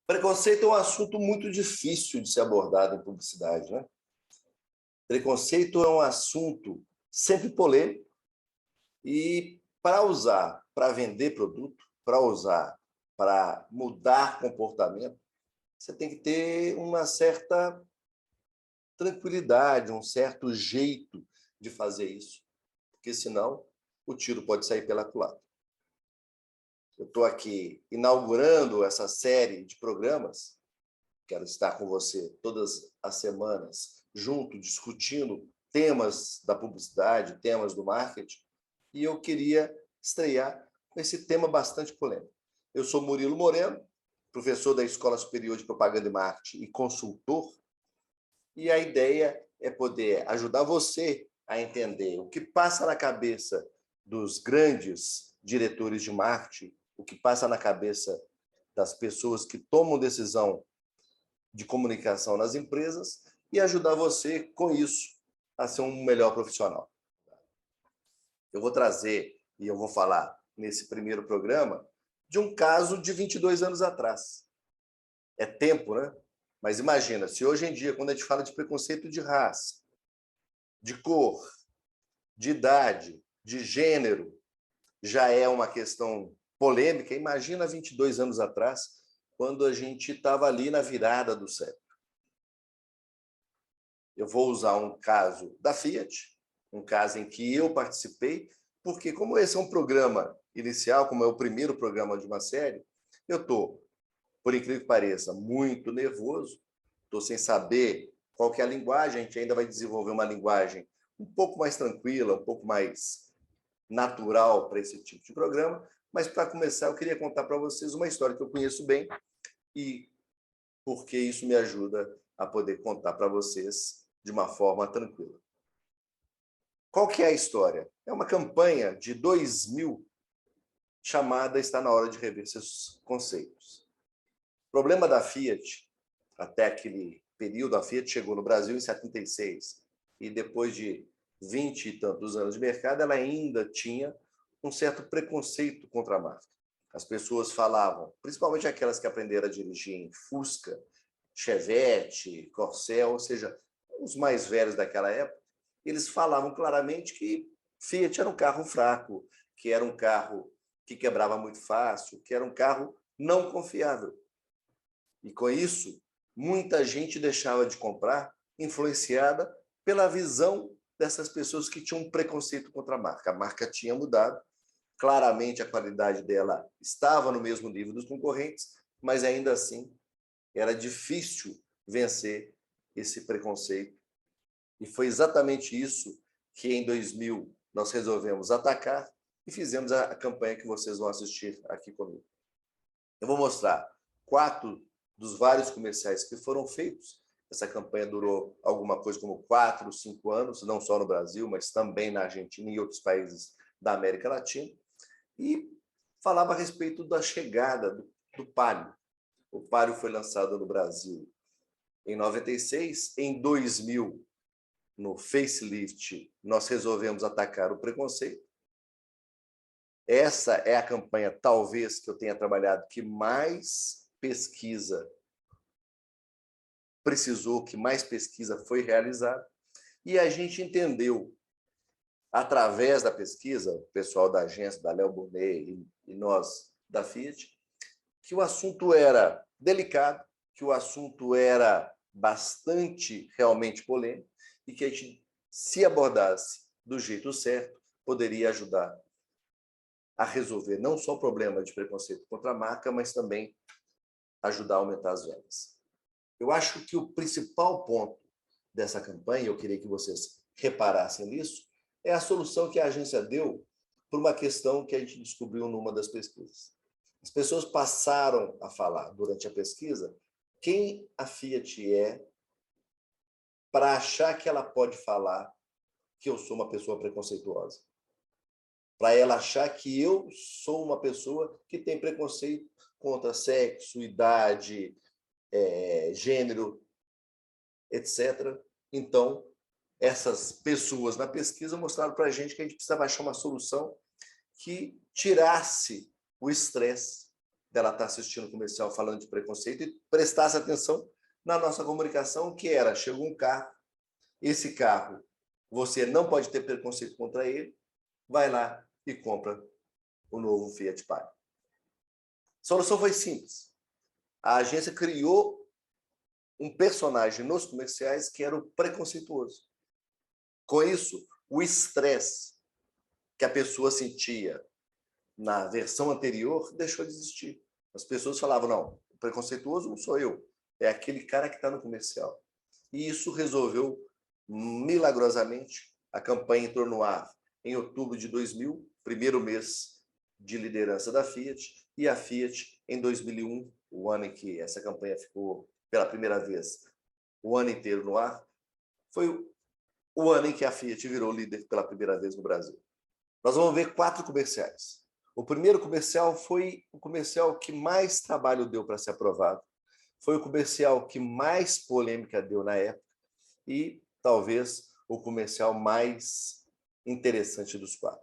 Preconceito é um assunto muito difícil de ser abordado em publicidade, né? Preconceito é um assunto sempre polêmico e para usar para vender produto, para usar para mudar comportamento, você tem que ter uma certa tranquilidade, um certo jeito de fazer isso, porque senão o tiro pode sair pela culatra. Eu estou aqui inaugurando essa série de programas. Quero estar com você todas as semanas, junto, discutindo temas da publicidade, temas do marketing, e eu queria estrear com esse tema bastante polêmico. Eu sou Murilo Moreno, professor da Escola Superior de Propaganda e Marketing e consultor, e a ideia é poder ajudar você a entender o que passa na cabeça dos grandes diretores de marketing, o que passa na cabeça das pessoas que tomam decisão de comunicação nas empresas e ajudar você, com isso, a ser um melhor profissional. Eu vou trazer, e eu vou falar nesse primeiro programa, de um caso de 22 anos atrás. É tempo, né? Mas imagina, se hoje em dia, quando a gente fala de preconceito de raça, de cor, de idade, de gênero, já é uma questão polêmica, imagina 22 anos atrás, quando a gente estava ali na virada do século. Eu vou usar um caso da Fiat, um caso em que eu participei, porque como esse é um programa inicial, como é o primeiro programa de uma série, eu estou, por incrível que pareça, muito nervoso, estou sem saber qual que é a linguagem, a gente ainda vai desenvolver uma linguagem um pouco mais tranquila, um pouco mais natural para esse tipo de programa, mas para começar eu queria contar para vocês uma história que eu conheço bem e porque isso me ajuda a poder contar para vocês de uma forma tranquila. Qual que é a história? É uma campanha de 2000 chamada Está na hora de rever seus conceitos. O problema da Fiat, até aquele período, a Fiat chegou no Brasil em 76 e depois de 20 e tantos anos de mercado, ela ainda tinha um certo preconceito contra a marca. As pessoas falavam, principalmente aquelas que aprenderam a dirigir em Fusca, Chevette, Corcel, ou seja, os mais velhos daquela época, eles falavam claramente que Fiat era um carro fraco, que era um carro que quebrava muito fácil, que era um carro não confiável. E com isso, muita gente deixava de comprar, influenciada pela visão dessas pessoas que tinham um preconceito contra a marca. A marca tinha mudado, claramente a qualidade dela estava no mesmo nível dos concorrentes, mas ainda assim era difícil vencer esse preconceito. E foi exatamente isso que em 2000 nós resolvemos atacar e fizemos a campanha que vocês vão assistir aqui comigo. Eu vou mostrar 4 dos vários comerciais que foram feitos. Essa campanha durou alguma coisa como 4, 5 anos, não só no Brasil, mas também na Argentina e em outros países da América Latina. E falava a respeito da chegada do Palio. O Palio foi lançado no Brasil em 96. Em 2000, no facelift, nós resolvemos atacar o preconceito. Essa é a campanha, talvez, que eu tenha trabalhado, que mais pesquisa precisou, que mais pesquisa foi realizada. E a gente entendeu, através da pesquisa, o pessoal da agência, da Léo Bonet e nós da Fiat, que o assunto era delicado, que o assunto era bastante realmente polêmico e que a gente, se abordasse do jeito certo, poderia ajudar a resolver não só o problema de preconceito contra a marca, mas também ajudar a aumentar as vendas. Eu acho que o principal ponto dessa campanha, eu queria que vocês reparassem nisso, é a solução que a agência deu por uma questão que a gente descobriu numa das pesquisas. As pessoas passaram a falar durante a pesquisa quem a Fiat é para achar que ela pode falar que eu sou uma pessoa preconceituosa. Para ela achar que eu sou uma pessoa que tem preconceito contra sexo, idade, gênero, etc. Então, essas pessoas na pesquisa mostraram para a gente que a gente precisava achar uma solução que tirasse o estresse dela estar assistindo o comercial falando de preconceito e prestasse atenção na nossa comunicação, que era, chegou um carro, esse carro, você não pode ter preconceito contra ele, vai lá e compra o novo Fiat Palio. A solução foi simples. A agência criou um personagem nos comerciais que era o preconceituoso. Com isso, o estresse que a pessoa sentia na versão anterior deixou de existir. As pessoas falavam, não, o preconceituoso não sou eu, é aquele cara que está no comercial. E isso resolveu, milagrosamente, a campanha entrou no ar em outubro de 2000, primeiro mês de liderança da Fiat, e a Fiat, em 2001, o ano em que essa campanha ficou pela primeira vez o ano inteiro no ar, foi o ano em que a Fiat virou líder pela primeira vez no Brasil. Nós vamos ver 4 comerciais. O primeiro comercial foi o comercial que mais trabalho deu para ser aprovado, foi o comercial que mais polêmica deu na época e, talvez, o comercial mais interessante dos 4.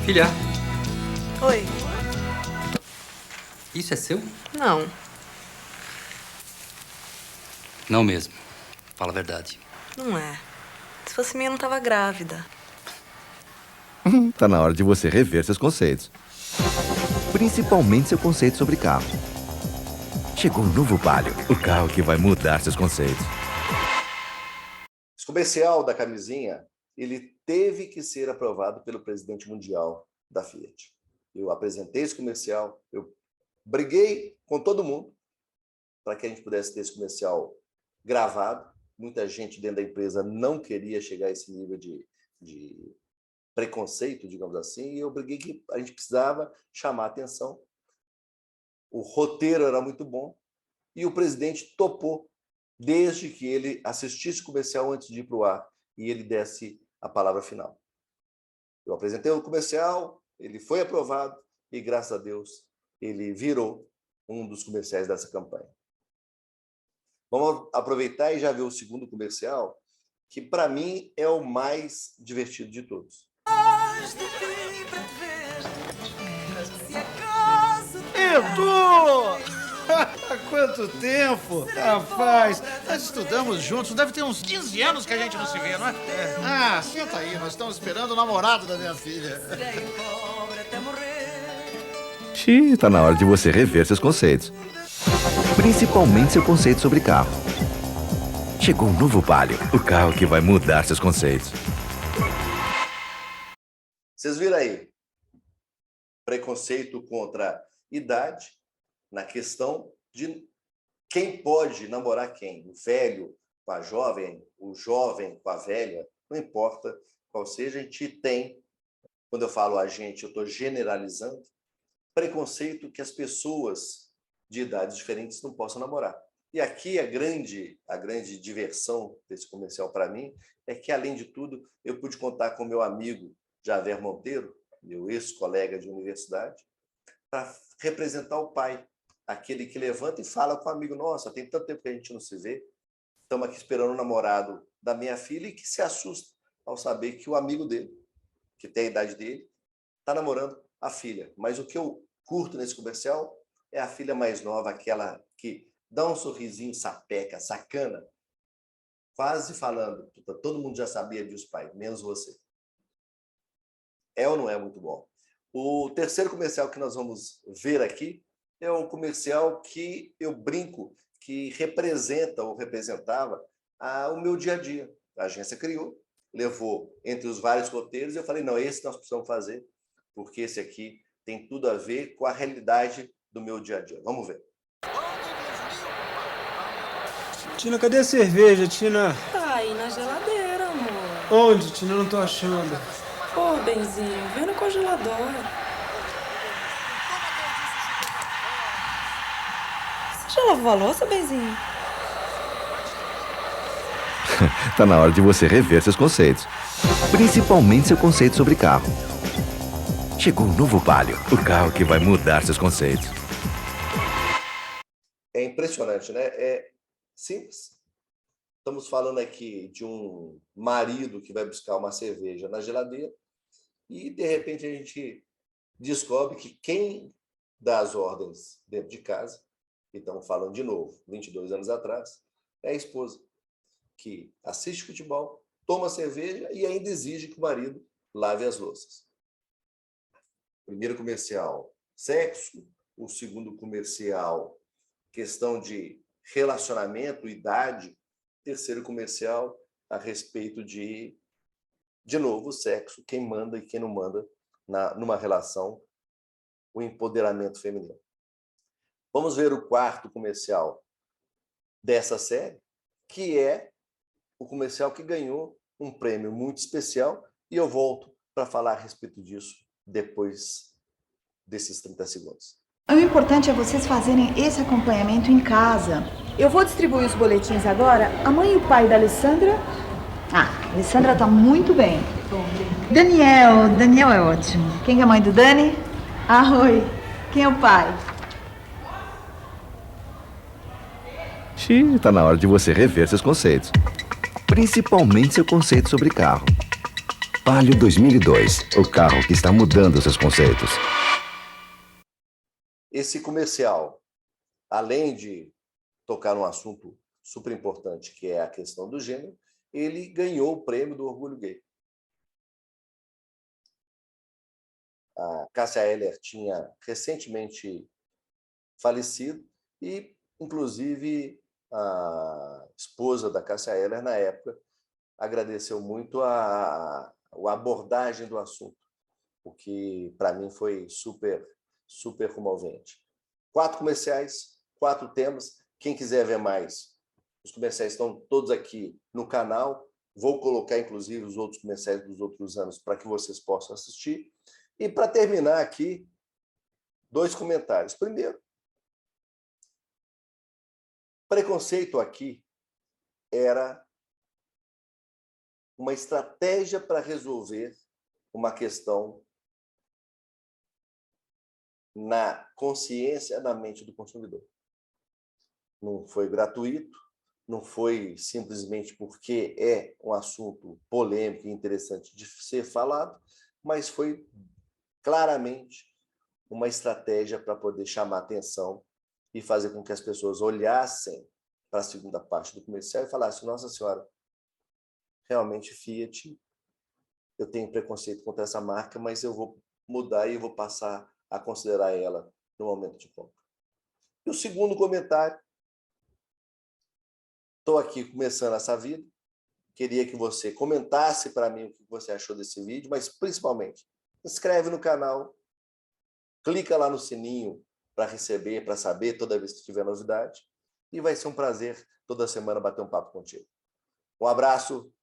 Filha, Oi. isso é seu? Não. Não mesmo. Fala a verdade. Não é. Se fosse minha, eu não tava grávida. Tá na hora de você rever seus conceitos. Principalmente seu conceito sobre carro. Chegou o novo Palio, o carro que vai mudar seus conceitos. Esse comercial da camisinha, ele teve que ser aprovado pelo presidente mundial da Fiat. Eu apresentei esse comercial, eu briguei com todo mundo para que a gente pudesse ter esse comercial gravado. Muita gente dentro da empresa não queria chegar a esse nível de preconceito, digamos assim, e eu briguei que a gente precisava chamar a atenção. O roteiro era muito bom e o presidente topou, desde que ele assistisse o comercial antes de ir para o ar e ele desse a palavra final. Eu apresentei o comercial, ele foi aprovado e, graças a Deus, ele virou um dos comerciais dessa campanha. Vamos aproveitar e já ver o segundo comercial, que para mim é o mais divertido de todos. Edu! Quanto tempo! Rapaz, nós estudamos juntos, deve ter uns 15 anos que a gente não se vê, não é? Ah, senta aí, nós estamos esperando o namorado da minha filha. Xiii, tá na hora de você rever seus conceitos. Principalmente seu conceito sobre carro. Chegou o novo Palio, o carro que vai mudar seus conceitos. Vocês viram aí? Preconceito contra idade, na questão de quem pode namorar quem. O velho com a jovem, o jovem com a velha, não importa qual seja, a gente tem, quando eu falo a gente, eu estou generalizando, preconceito que as pessoas de idades diferentes não possam namorar. E aqui a grande diversão desse comercial para mim é que, além de tudo, eu pude contar com meu amigo Javer Monteiro, meu ex-colega de universidade, para representar o pai, aquele que levanta e fala com o amigo, nossa, tem tanto tempo que a gente não se vê, estamos aqui esperando o namorado da minha filha, e que se assusta ao saber que o amigo dele, que tem a idade dele, está namorando a filha. Mas o que eu curto nesse comercial é a filha mais nova, aquela que dá um sorrisinho sapeca, sacana, quase falando, todo mundo já sabia disso, pai, menos você. É ou não é muito bom? O terceiro comercial que nós vamos ver aqui é um comercial que eu brinco, que representa ou representava o meu dia a dia. A agência criou, levou entre os vários roteiros, e eu falei, não, esse nós precisamos fazer, porque esse aqui tem tudo a ver com a realidade do meu dia a dia. Vamos ver. Tina, cadê a cerveja, Tina? Tá aí na geladeira, amor. Onde, Tina? Eu não tô achando. Pô, benzinho, vem no congelador. Você já lavou a louça, benzinho? Tá na hora de você rever seus conceitos. Principalmente seu conceito sobre carro. Chegou o novo Palio, o carro que vai mudar seus conceitos. É impressionante, né? É simples. Estamos falando aqui de um marido que vai buscar uma cerveja na geladeira e, de repente, a gente descobre que quem dá as ordens dentro de casa, então falando de novo, 22 anos atrás, é a esposa, que assiste futebol, toma cerveja e ainda exige que o marido lave as louças. Primeiro comercial, sexo. O segundo comercial, questão de relacionamento, idade. Terceiro comercial, a respeito de novo, sexo, quem manda e quem não manda numa relação, o empoderamento feminino. Vamos ver o quarto comercial dessa série, que é o comercial que ganhou um prêmio muito especial, e eu volto para falar a respeito disso depois desses 30 segundos. O importante é vocês fazerem esse acompanhamento em casa. Eu vou distribuir os boletins agora. A mãe e o pai da Alessandra... a Alessandra tá muito bem. Daniel é ótimo. Quem é a mãe do Dani? Oi. Quem é o pai? Tá na hora de você rever seus conceitos. Principalmente seu conceito sobre carro. Palio 2002, o carro que está mudando seus conceitos. Esse comercial, além de tocar num assunto super importante, que é a questão do gênero, ele ganhou o prêmio do Orgulho Gay. A Cássia Eller tinha recentemente falecido e, inclusive, a esposa da Cássia Eller, na época, agradeceu muito a abordagem do assunto, o que, para mim, foi super comovente. 4 comerciais, 4 temas. Quem quiser ver mais, os comerciais estão todos aqui no canal. Vou colocar, inclusive, os outros comerciais dos outros anos para que vocês possam assistir. E, para terminar aqui, 2 comentários. Primeiro, preconceito aqui era uma estratégia para resolver uma questão na consciência, na mente do consumidor. Não foi gratuito, não foi simplesmente porque é um assunto polêmico e interessante de ser falado, mas foi claramente uma estratégia para poder chamar atenção e fazer com que as pessoas olhassem para a segunda parte do comercial e falassem: nossa senhora, realmente Fiat, eu tenho preconceito contra essa marca, mas eu vou mudar e eu vou passar a considerar ela no momento de compra. E o segundo comentário, estou aqui começando essa vida, queria que você comentasse para mim o que você achou desse vídeo, mas principalmente, inscreve no canal, clica lá no sininho para receber, para saber toda vez que tiver novidade, e vai ser um prazer toda semana bater um papo contigo. Um abraço